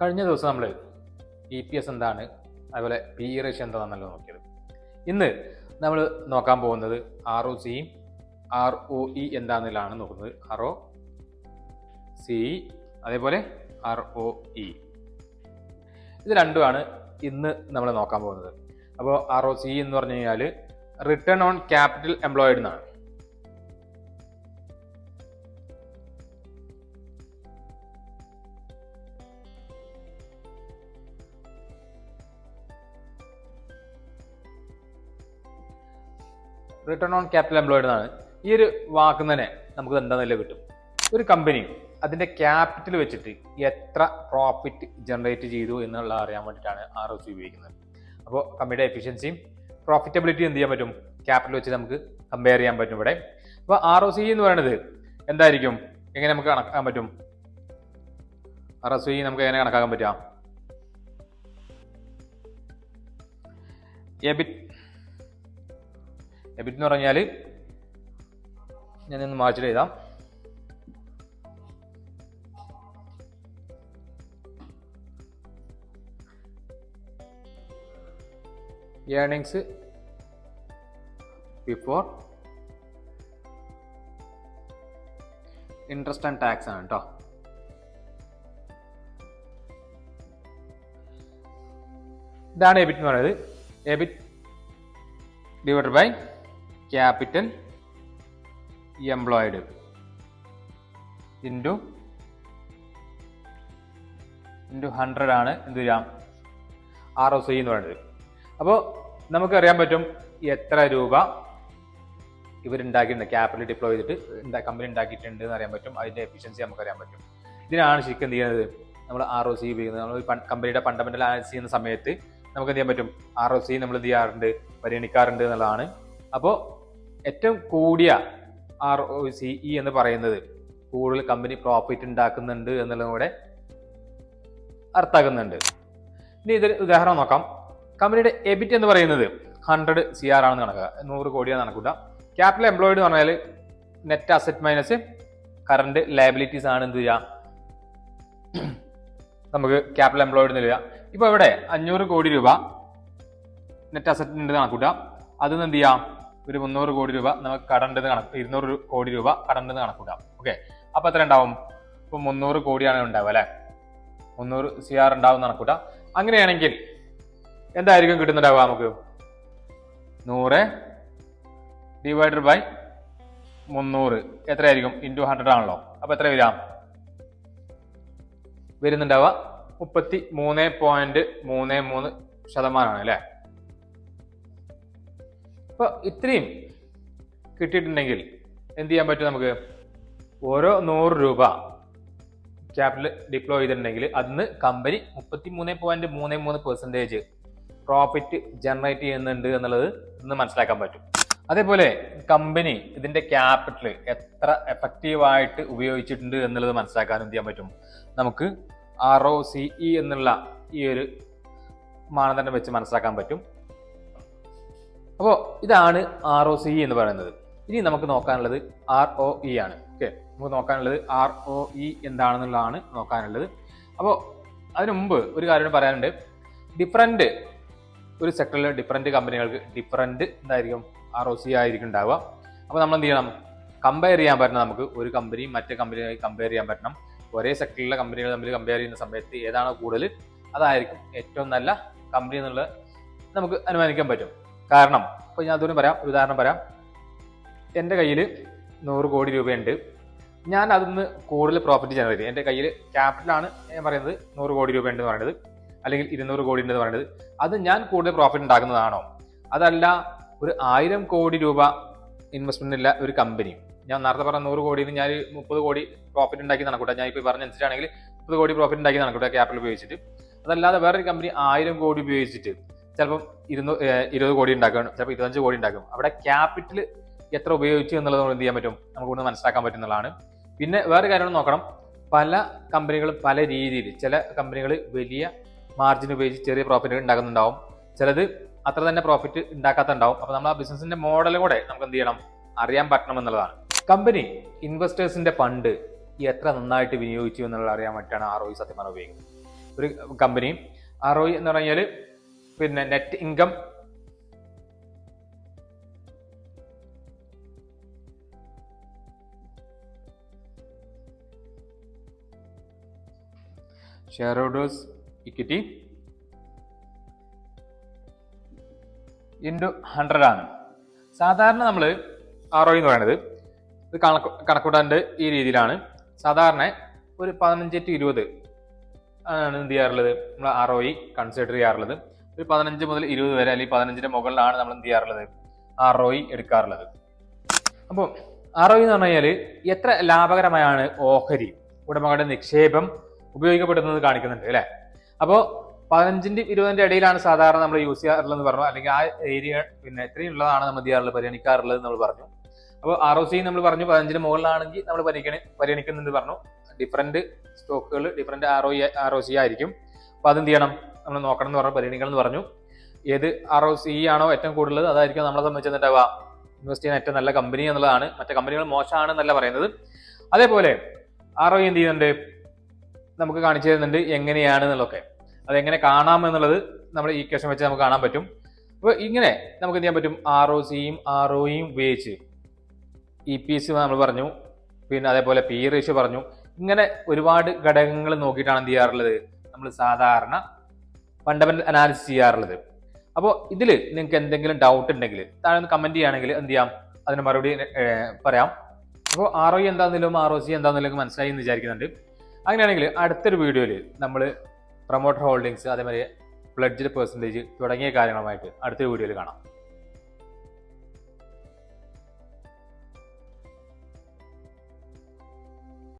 കഴിഞ്ഞ ദിവസം നമ്മൾ EPS എന്താണ്, അതുപോലെ PE റേഷ്യോ എന്താണെന്നല്ലോ നോക്കിയത്. ഇന്ന് നമ്മൾ നോക്കാൻ പോകുന്നത് ROCE ROE എന്താണെന്നുള്ളതാണ് നോക്കുന്നത്. ROCE അതേപോലെ ROE ഇത് രണ്ടുമാണ് ഇന്ന് നമ്മൾ നോക്കാൻ പോകുന്നത്. അപ്പോൾ ROCE എന്ന് പറഞ്ഞു കഴിഞ്ഞാൽ റിട്ടേൺ ഓൺ ക്യാപിറ്റൽ എംപ്ലോയിഡ് എന്നാണ്. റിട്ടേൺ ഓൺ ക്യാപിറ്റൽ എംപ്ലോയിഡ് എന്നാണ്. ഈ ഒരു വാക്ക് തന്നെ നമുക്ക് എന്താണെന്നല്ലേ കിട്ടും. ഒരു കമ്പനി അതിൻ്റെ ക്യാപിറ്റൽ വെച്ചിട്ട് എത്ര പ്രോഫിറ്റ് ജനറേറ്റ് ചെയ്തു എന്നുള്ള അറിയാൻ വേണ്ടിയിട്ടാണ് ROCE ഉപയോഗിക്കുന്നത്. അപ്പോൾ കമ്പനിയുടെ എഫിഷ്യൻസിയും പ്രോഫിറ്റബിലിറ്റി എന്ത് ചെയ്യാൻ പറ്റും, ക്യാപിറ്റൽ വെച്ച് നമുക്ക് കമ്പയർ ചെയ്യാൻ പറ്റും ഇവിടെ. അപ്പോൾ ROCE എന്ന് പറയുന്നത് എന്തായിരിക്കും, എങ്ങനെ നമുക്ക് കണക്കാക്കാൻ പറ്റും? ROCE നമുക്ക് എങ്ങനെ കണക്കാക്കാൻ പറ്റുക? എബിറ്റ് എന്ന് പറഞ്ഞാൽ ഞാനൊന്ന് മാർച്ചിൽ എഴുതാം. Earnings before interest and tax ആണ് കേട്ടോ. ഇതാണ് എബിറ്റ് എന്ന് പറയുന്നത്. EBIT divided by capital employed into 100 ആണ് എന്ത് ചെയ്യാം ROCE എന്ന് പറയുന്നത്. അപ്പോൾ നമുക്കറിയാൻ പറ്റും എത്ര രൂപ ഇവരുണ്ടാക്കിയിട്ടുണ്ട്, ക്യാപിറ്റൽ ഡിപ്ലോയ് ചെയ്തിട്ട് കമ്പനി ഉണ്ടാക്കിയിട്ടുണ്ട് എന്ന് അറിയാൻ പറ്റും. അതിൻ്റെ എഫിഷ്യൻസി നമുക്കറിയാൻ പറ്റും. ഇതിനാണ് ശരിക്കും എന്ത് ചെയ്യുന്നത്, നമ്മൾ ROCE ഉപയോഗിക്കുന്നത്. നമ്മൾ കമ്പനിയുടെ ഫണ്ടമെന്റൽ അനാലിസിസ് ചെയ്യുന്ന സമയത്ത് നമുക്ക് എന്ത് ചെയ്യാൻ പറ്റും, ROCE നമ്മൾ എന്ത് ചെയ്യാറുണ്ട്, പരിഗണിക്കാറുണ്ട് എന്നുള്ളതാണ്. അപ്പോൾ ഏറ്റവും കൂടിയ ROCE എന്ന് പറയുന്നത് കൂടുതൽ കമ്പനി പ്രോഫിറ്റ് ഉണ്ടാക്കുന്നുണ്ട് എന്നുള്ളതും കൂടെ അർത്ഥാക്കുന്നുണ്ട്. ഇനി ഇതൊരു ഉദാഹരണം നോക്കാം. കമ്പനിയുടെ എബിറ്റ് എന്ന് പറയുന്നത് 100 CR ആണെന്ന് കണക്കുക, 100 കോടിയാണ് കണക്കൂട്ട. ക്യാപിറ്റൽ എംപ്ലോയിഡ് എന്ന് പറഞ്ഞാൽ net asset minus current liabilities ആണ് എന്ത് ചെയ്യുക, നമുക്ക് ക്യാപിറ്റൽ എംപ്ലോയിഡ് എന്ന് എഴുതുക. ഇപ്പൊ ഇവിടെ 500 കോടി രൂപ നെറ്റ് അസറ്റ് ഉണ്ട് കണക്കൂട്ട. അതിന് എന്ത് ചെയ്യാം, ഒരു 300 കോടി രൂപ നമുക്ക് കടണ്ടെന്ന് 200 കോടി രൂപ കടണ്ടെന്ന് കണക്കൂട്ടാം. ഓക്കെ, അപ്പൊ എത്ര ഉണ്ടാവും? ഇപ്പൊ 300 കോടിയാണ് ഉണ്ടാവുക അല്ലെ, 300 CR ഉണ്ടാവും കണക്കൂട്ടാം. അങ്ങനെയാണെങ്കിൽ എന്തായിരിക്കും കിട്ടുന്നുണ്ടാവുക നമുക്ക്? 100 ഡിവൈഡഡ് ബൈ 300 എത്രയായിരിക്കും? ഇൻറ്റു 100 ആണല്ലോ. അപ്പൊ എത്ര വരുന്നുണ്ടാവുക? 33.33% അല്ലേ. അപ്പൊ ഇത്രയും കിട്ടിയിട്ടുണ്ടെങ്കിൽ എന്ത് ചെയ്യാൻ പറ്റും നമുക്ക്? ഓരോ 100 രൂപ ക്യാപിറ്റൽ ഡിപ്ലോയ് ചെയ്തിട്ടുണ്ടെങ്കിൽ അതിന് കമ്പനി 33.33% പ്രോഫിറ്റ് ജനറേറ്റ് ചെയ്യുന്നുണ്ട് എന്നുള്ളത് ഇന്ന് മനസ്സിലാക്കാൻ പറ്റും. അതേപോലെ കമ്പനി ഇതിന്റെ ക്യാപിറ്റൽ എത്ര എഫക്റ്റീവായിട്ട് ഉപയോഗിച്ചിട്ടുണ്ട് എന്നുള്ളത് മനസ്സിലാക്കാൻ എന്ത് ചെയ്യാൻ പറ്റും നമുക്ക്? ROCE എന്നുള്ള ഈ ഒരു മാനദണ്ഡം വെച്ച് മനസ്സിലാക്കാൻ പറ്റും. അപ്പോൾ ഇതാണ് ROCE എന്ന് പറയുന്നത്. ഇനി നമുക്ക് നോക്കാനുള്ളത് ROE ആണ്. ഓക്കെ, നമുക്ക് നോക്കാനുള്ളത് ROE എന്താണെന്നുള്ളതാണ് നോക്കാനുള്ളത്. അപ്പോൾ അതിനു മുമ്പ് ഒരു കാര്യം പറയാനുണ്ട്. ഡിഫറൻറ്റ് ഒരു സെക്ടറിൽ ഡിഫറൻറ്റ് കമ്പനികൾക്ക് ഡിഫറൻറ്റ് എന്തായിരിക്കും ROCE ആയിരിക്കും ഉണ്ടാവുക. അപ്പോൾ നമ്മൾ എന്ത് ചെയ്യണം, കമ്പയർ ചെയ്യാൻ പറ്റണം. നമുക്ക് ഒരു കമ്പനി മറ്റേ കമ്പനിയായി കമ്പയർ ചെയ്യാൻ പറ്റണം. ഒരേ സെക്ടറിലെ കമ്പനികൾ തമ്മിൽ കമ്പയർ ചെയ്യുന്ന സമയത്ത് ഏതാണോ കൂടുതൽ അതായിരിക്കും ഏറ്റവും നല്ല കമ്പനി എന്നുള്ളത് നമുക്ക് അനുമാനിക്കാൻ പറ്റും. കാരണം ഇപ്പോൾ ഞാൻ അതൊന്നും പറയാം, ഒരു ഉദാഹരണം പറയാം. എൻ്റെ കയ്യിൽ 100 കോടി രൂപയുണ്ട്. ഞാൻ അതിന്ന് കൂടുതൽ പ്രോഫിറ്റ് ജനറേറ്റ് ചെയ്യും. എൻ്റെ കയ്യിൽ ക്യാപിറ്റലാണ് ഞാൻ പറയുന്നത് 100 കോടി രൂപ ഉണ്ടെന്ന് പറയുന്നത്, അല്ലെങ്കിൽ 200 കോടി ഉണ്ടെന്ന് പറയുന്നത്. അത് ഞാൻ കൂടുതൽ പ്രോഫിറ്റ് ഉണ്ടാക്കുന്നതാണോ? അതല്ല ഒരു 1000 കോടി രൂപ ഇൻവെസ്റ്റ്മെന്റ് ഇല്ല ഒരു കമ്പനി. ഞാൻ നേരത്തെ പറഞ്ഞ 100 കോടിയിൽ ഞാൻ 30 കോടി പ്രോഫിറ്റ് ഉണ്ടാക്കി നടക്കൂട്ടെ. ഞാൻ ഇപ്പോൾ പറഞ്ഞനുസരിച്ചാണെങ്കിൽ 30 കോടി പ്രോഫിറ്റ് ഉണ്ടാക്കി നടക്കൂട്ടെ ക്യാപിറ്റൽ ഉപയോഗിച്ചിട്ട്. അതല്ലാതെ വേറൊരു കമ്പനി 1000 കോടി ഉപയോഗിച്ചിട്ട് ചിലപ്പം 20 കോടി ഉണ്ടാക്കും, ചിലപ്പോൾ 25 കോടി ഉണ്ടാക്കും. അവിടെ ക്യാപിറ്റൽ എത്ര ഉപയോഗിച്ചു എന്നുള്ളത് എന്ത് ചെയ്യാൻ പറ്റും, നമുക്ക് കൂടുതൽ മനസ്സിലാക്കാൻ പറ്റുന്നതാണ്. പിന്നെ വേറെ കാര്യം നോക്കണം, പല കമ്പനികളും പല രീതിയിൽ, ചില കമ്പനികൾ വലിയ മാർജിൻ ഉപയോഗിച്ച് ചെറിയ പ്രോഫിറ്റ് ഉണ്ടാക്കുന്നുണ്ടാവും, ചിലത് അത്ര തന്നെ പ്രോഫിറ്റ് ഉണ്ടാക്കാത്തുണ്ടാവും. അപ്പോൾ നമ്മൾ ആ ബിസിനസിന്റെ മോഡലും കൂടെ നമുക്ക് എന്ത് ചെയ്യണം, അറിയാൻ പറ്റണം എന്നുള്ളതാണ്. കമ്പനി ഇൻവെസ്റ്റേഴ്സിന്റെ ഫണ്ട് എത്ര നന്നായിട്ട് വിനിയോഗിച്ചു എന്നുള്ളത് അറിയാൻ വേണ്ടിയിട്ടാണ് ROE സത്യം പറഞ്ഞാൽ ഉപയോഗിക്കുന്നത്. ഒരു കമ്പനി. ROE എന്ന് പറഞ്ഞാൽ പിന്നെ net income share holders equity into 100 ആണ്. സാധാരണ നമ്മൾ ROE എന്ന് പറയുന്നത് ഇത് കണക്കൂട്ടാൻ്റെ ഈ രീതിയിലാണ്. സാധാരണ ഒരു 15 to 20 ആണ് എന്ത് ചെയ്യാറുള്ളത്, നമ്മൾ ROE കൺസിഡർ ചെയ്യാറുള്ളത്. ഒരു 15 മുതൽ 20 വരെ അല്ലെങ്കിൽ 15ന്റെ മുകളിലാണ് നമ്മൾ എന്ത് ചെയ്യാറുള്ളത്, ROE എടുക്കാറുള്ളത്. അപ്പോൾ ROE എന്ന് പറഞ്ഞു കഴിഞ്ഞാൽ എത്ര ലാഭകരമായാണ് ഓഹരി ഉടമകളുടെ നിക്ഷേപം ഉപയോഗിക്കപ്പെടുന്നത് കാണിക്കുന്നുണ്ട് അല്ലേ. അപ്പോൾ 15ന്റെ 20ന്റെ ഇടയിലാണ് സാധാരണ നമ്മൾ യൂസ് ചെയ്യാറുള്ളതെന്ന് പറഞ്ഞു, അല്ലെങ്കിൽ ആ ഏരിയ പിന്നെ എത്രയും ഉള്ളതാണ് നമ്മൾ എന്ത് ചെയ്യാറുള്ളത്, പരിഗണിക്കാറുള്ളത് നമ്മൾ പറഞ്ഞു. അപ്പോൾ ROC നമ്മൾ പറഞ്ഞു 15ന് മുകളിലാണെങ്കിൽ നമ്മൾ പരിഗണിക്കുന്നുണ്ട് പറഞ്ഞു. ഡിഫറൻറ്റ് സ്റ്റോക്കുകൾ ഡിഫറൻറ്റ് ROC ആയിരിക്കും. അപ്പോൾ അതെന്ത് ചെയ്യണം, നമ്മൾ നോക്കണം എന്ന് പറഞ്ഞു, പരിഗണിക്കണം എന്ന് പറഞ്ഞു. ഏത് ROC ആണോ ഏറ്റവും കൂടുതൽ അതായിരിക്കും നമ്മളെ സംബന്ധിച്ചിട്ടുണ്ടാവുക ഇൻവെസ്റ്റ് ചെയ്യാൻ ഏറ്റവും നല്ല കമ്പനി എന്നുള്ളതാണ്. മറ്റേ കമ്പനികൾ മോശമാണെന്നല്ല പറയുന്നത്. അതേപോലെ ROE എന്ത് ചെയ്യുന്നുണ്ട്, നമുക്ക് കാണിച്ചു തരുന്നുണ്ട് എങ്ങനെയാണ് എന്നുള്ളതൊക്കെ. അതെങ്ങനെ കാണാം എന്നുള്ളത് നമ്മൾ ഈ ക്വസ്റ്റൻ വെച്ച് നമുക്ക് കാണാൻ പറ്റും. അപ്പോൾ ഇങ്ങനെ നമുക്ക് എന്ത് ചെയ്യാൻ പറ്റും, ROCയും ROEയും ഉപയോഗിച്ച് EPS നമ്മൾ പറഞ്ഞു, പിന്നെ അതേപോലെ PE റേഷ്യോ പറഞ്ഞു. ഇങ്ങനെ ഒരുപാട് ഘടകങ്ങൾ നോക്കിയിട്ടാണ് എന്ത് ചെയ്യാറുള്ളത്, നമ്മൾ സാധാരണ ഫണ്ടമെന്റൽ അനാലിസിസ് ചെയ്യാറുള്ളത്. അപ്പോൾ ഇതിൽ നിങ്ങൾക്ക് എന്തെങ്കിലും ഡൗട്ട് ഉണ്ടെങ്കിൽ താഴെ ഒന്ന് കമന്റ് ചെയ്യുകയാണെങ്കിൽ എന്ത് ചെയ്യാം, അതിന് മറുപടി പറയാം. അപ്പോൾ ROE എന്താണെങ്കിലും ROC എന്താണെങ്കിലും മനസ്സിലായി എന്ന് വിചാരിക്കുന്നുണ്ട്. അങ്ങനെയാണെങ്കിൽ അടുത്തൊരു വീഡിയോയിൽ നമ്മൾ പ്രൊമോട്ടർ ഹോൾഡിങ്സ് അതേമാതിരി പ്ലെഡ്ജ്ഡ് പെർസെൻറ്റേജ് തുടങ്ങിയ കാര്യങ്ങളുമായിട്ട് അടുത്തൊരു വീഡിയോയിൽ കാണാം.